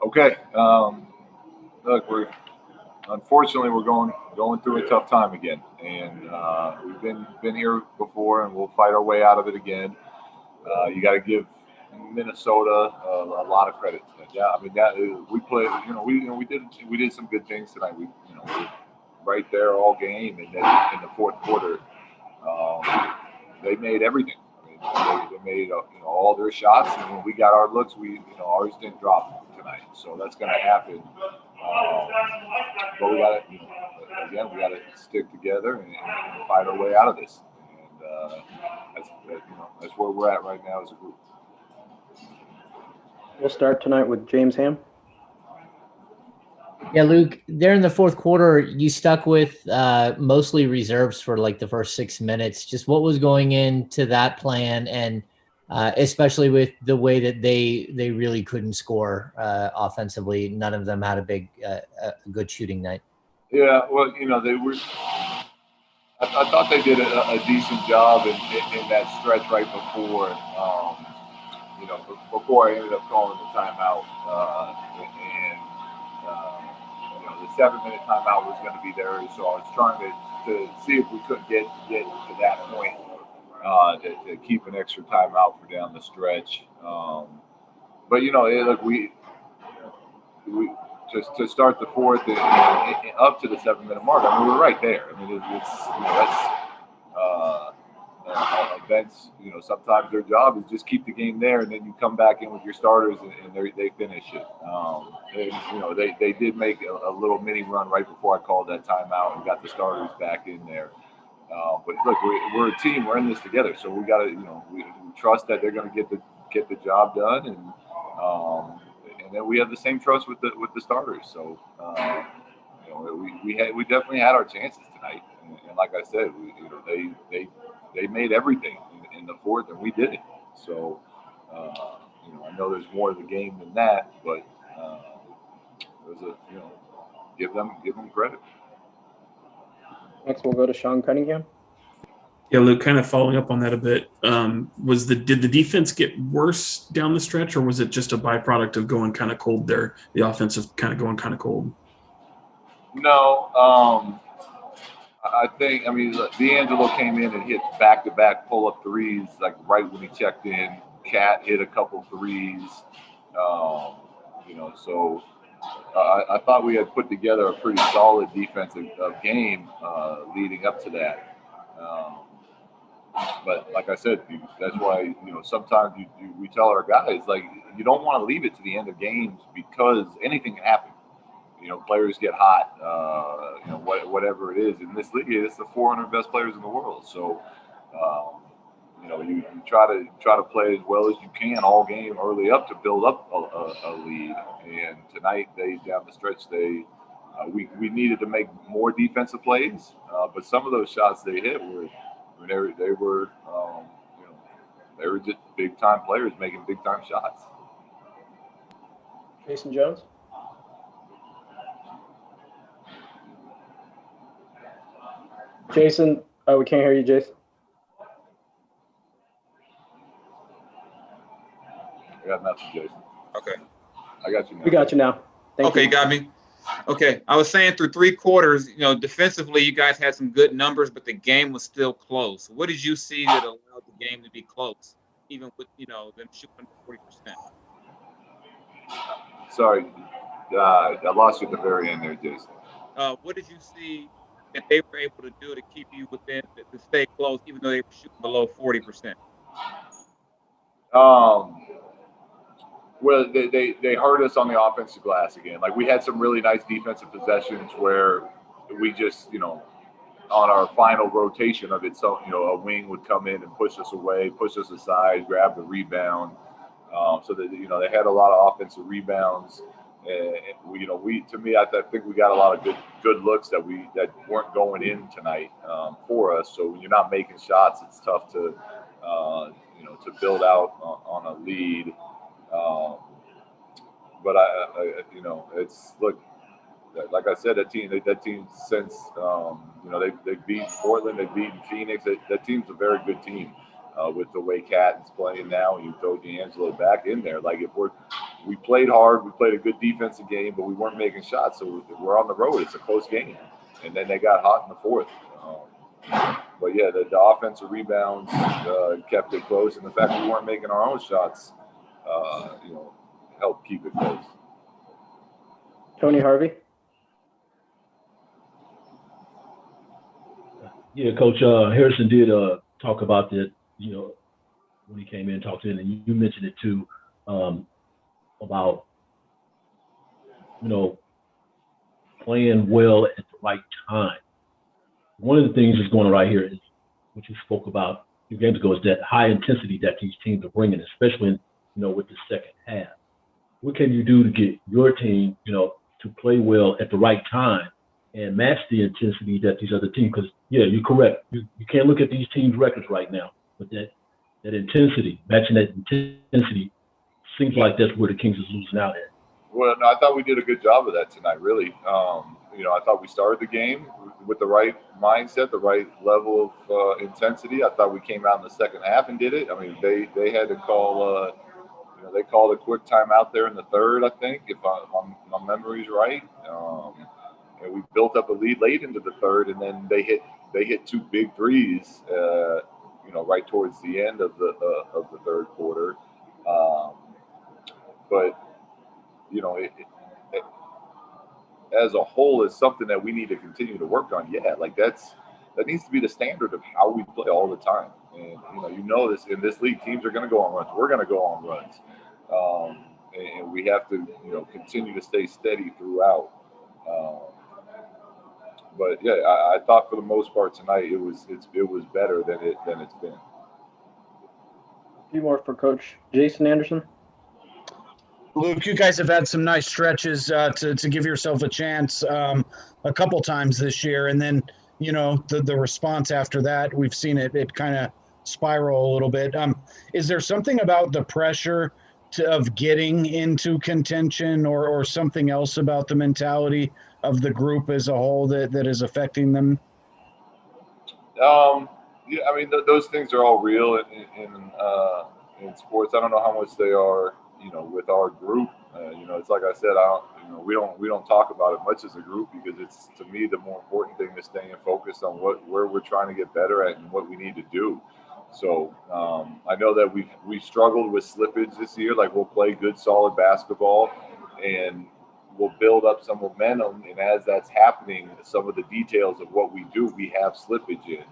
Okay. Look, we're going through a tough time again, and we've been here before, and we'll fight our way out of it again. You got to give Minnesota a lot of credit. Yeah, I mean that we played. We did some good things tonight. We were right there all game, and then in the fourth quarter, they made everything. I mean, they made all their shots, and when we got our looks, ours didn't drop tonight. So that's going to happen. Um, but we got to again we got to stick together and fight our way out of this. And that's where we're at right now as a group. We'll start tonight with James Ham. Yeah, Luke, there in the fourth quarter, you stuck with mostly reserves for like the first 6 minutes. Just what was going into that plan, and especially with the way that they really couldn't score offensively. None of them had a good shooting night. Yeah, well, they were. I thought they did a decent job in that stretch right before. Before I ended up calling the timeout, and the 7-minute timeout was going to be there, so I was trying to see if we couldn't get to that point to keep an extra timeout for down the stretch. But look, we just to start the fourth and up to the 7-minute mark. I mean, we're right there. I mean, that's. Events, sometimes their job is just keep the game there, and then you come back in with your starters, and they finish it. They did make a little mini run right before I called that timeout and got the starters back in there. But look, we're a team. We're in this together, so we got to, we trust that they're going to get the job done, and then we have the same trust with the starters. So we definitely had our chances tonight, and like I said, they made everything in the fourth, and we did it. So, I know there's more to the game than that, but give them credit. Next, we'll go to Sean Cunningham. Yeah, Luke, kind of following up on that a bit. Did the defense get worse down the stretch, or was it just a byproduct of going kind of cold there? The offensive kind of going kind of cold. No. I think, D'Angelo came in and hit back-to-back pull-up threes, like right when he checked in. Cat hit a couple threes. So I thought we had put together a pretty solid defensive game leading up to that. But like I said, that's why, sometimes we tell our guys, like, you don't want to leave it to the end of games because anything can happen. Players get hot, whatever it is. In this league, it's the 400 best players in the world. So, you try to play as well as you can all game early up to build up a lead. And tonight, down the stretch, we needed to make more defensive plays, but some of those shots they hit they were just big time players making big time shots. Jason Jones. Jason, we can't hear you, Jason. I got nothing, Jason. Okay. I got you now. We got you now. Thank you. You got me. Okay. I was saying through three quarters, defensively, you guys had some good numbers, but the game was still close. What did you see that allowed the game to be close, even with, them shooting 40%? Sorry. I lost you at the very end there, Jason. What did you see that they were able to do to keep you within, to stay close, even though they were shooting below 40%? Well, they hurt us on the offensive glass again. Like, we had some really nice defensive possessions where we just, on our final rotation of it, so, a wing would come in and push us away, push us aside, grab the rebound. So that, they had a lot of offensive rebounds. And I think we got a lot of good looks that weren't going in tonight for us. So when you're not making shots, it's tough to build out on a lead. But it's look, like I said, that team since they beat Portland, they beat Phoenix. That team's a very good team with the way Cat is playing now, and you throw D'Angelo back in there. Like, if we're we played hard. We played a good defensive game, but we weren't making shots. So we're on the road. It's a close game. And then they got hot in the fourth. But yeah, the offensive rebounds kept it close, and the fact we weren't making our own shots, helped keep it close. Tony Harvey. Yeah, Coach Harrison did talk about that, when he came in and talked in, and you mentioned it too, about, playing well at the right time. One of the things that's going on right here is what you spoke about a few games ago, is that high intensity that these teams are bringing, especially with the second half. What can you do to get your team, to play well at the right time and match the intensity that these other teams? Because yeah, you're correct. You can't look at these teams' records right now, but that intensity, matching that intensity, seems like that's where the Kings is losing out at. Well, no, I thought we did a good job of that tonight, really. I thought we started the game with the right mindset, the right level of intensity. I thought we came out in the second half and did it. I mean, they had to call, they called a quick timeout there in the third, I think, if my memory's right. And we built up a lead late into the third, and then they hit two big threes, right towards the end of the third quarter. But as a whole, is something that we need to continue to work on. Yeah, like that needs to be the standard of how we play all the time. And this in this league, teams are going to go on runs. We're going to go on runs, and we have to continue to stay steady throughout. But yeah, I thought for the most part tonight it was better than it's been. A few more for Coach Jason Anderson. Luke, you guys have had some nice stretches to give yourself a chance a couple times this year, and then the response after that, we've seen it kind of spiral a little bit. Is there something about the pressure of getting into contention, or something else about the mentality of the group as a whole that is affecting them? Yeah, I mean those things are all real in sports. I don't know how much they are. With our group, it's like I said, we don't talk about it much as a group, because it's, to me, the more important thing is staying focused on where we're trying to get better at and what we need to do. So I know that we struggled with slippage this year. Like, we'll play good, solid basketball, and we'll build up some momentum. And as that's happening, some of the details of what we do, we have slippage in,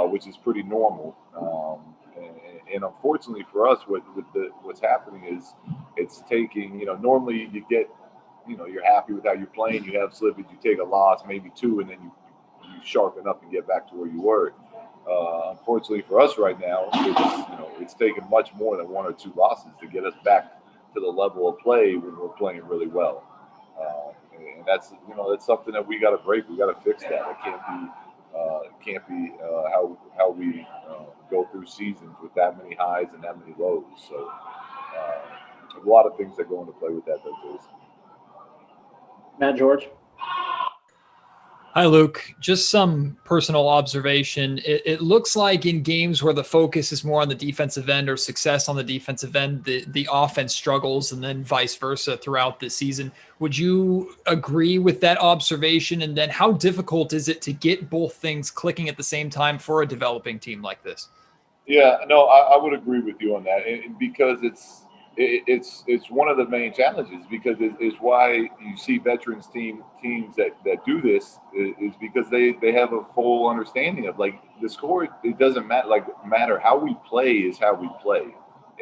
which is pretty normal. And unfortunately for us, what's happening is it's taking, normally you get, you're happy with how you're playing, you have slippage, you take a loss, maybe two, and then you sharpen up and get back to where you were. Unfortunately for us right now, it's taken much more than one or two losses to get us back to the level of play when we're playing really well. And that's something that we got to break. We got to fix that. It can't be how we go through seasons with that many highs and that many lows. So a lot of things that go into play with that, though, Jason. Matt George. Hi, Luke. Just some personal observation. It looks like in games where the focus is more on the defensive end or success on the defensive end, the offense struggles, and then vice versa throughout the season. Would you agree with that observation? And then how difficult is it to get both things clicking at the same time for a developing team like this? Yeah, no, I would agree with you on that, and because it's one of the main challenges, because it's why you see veterans teams that do this is because they have a full understanding of, like, the score. It doesn't matter how we play is how we play,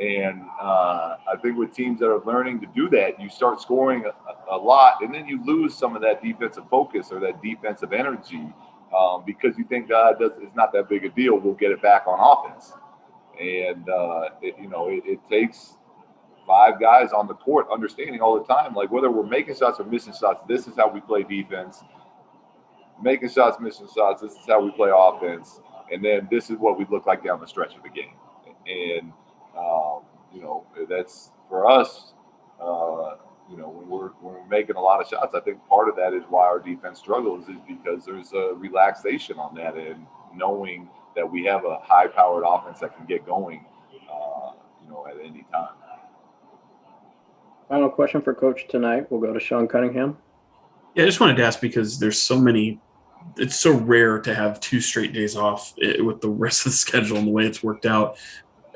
and I think with teams that are learning to do that, you start scoring a lot, and then you lose some of that defensive focus or that defensive energy. Because you think it's not that big a deal, we'll get it back on offense, and it takes 5 guys on the court understanding all the time, like, whether we're making shots or missing shots, this is how we play defense. Making shots, missing shots, this is how we play offense, and then this is what we look like down the stretch of the game. And that's for us. When we're making a lot of shots, I think part of that is why our defense struggles, is because there's a relaxation on that, and knowing that we have a high-powered offense that can get going, at any time. Final question for Coach tonight. We'll go to Sean Cunningham. Yeah, I just wanted to ask because there's so many. It's so rare to have 2 straight days off with the rest of the schedule and the way it's worked out.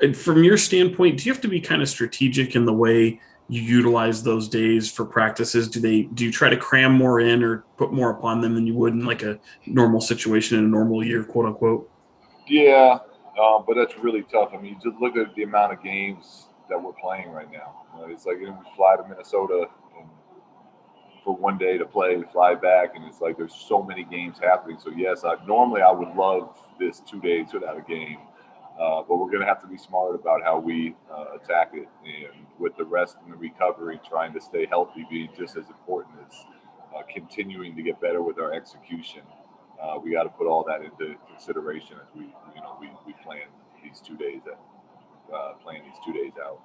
And from your standpoint, do you have to be kind of strategic in the way you utilize those days for practices? Do you try to cram more in or put more upon them than you would in like a normal situation in a normal year, quote unquote? Yeah, but that's really tough. I mean, just look at the amount of games that we're playing right now. It's like we fly to Minnesota and for one day to play, fly back, and it's like there's so many games happening. So yes, normally I would love this 2 days without a game, but we're going to have to be smart about how we attack it, and with the rest and the recovery, trying to stay healthy being just as important as continuing to get better with our execution. We got to put all that into consideration as we plan these 2 days playing these 2 days out.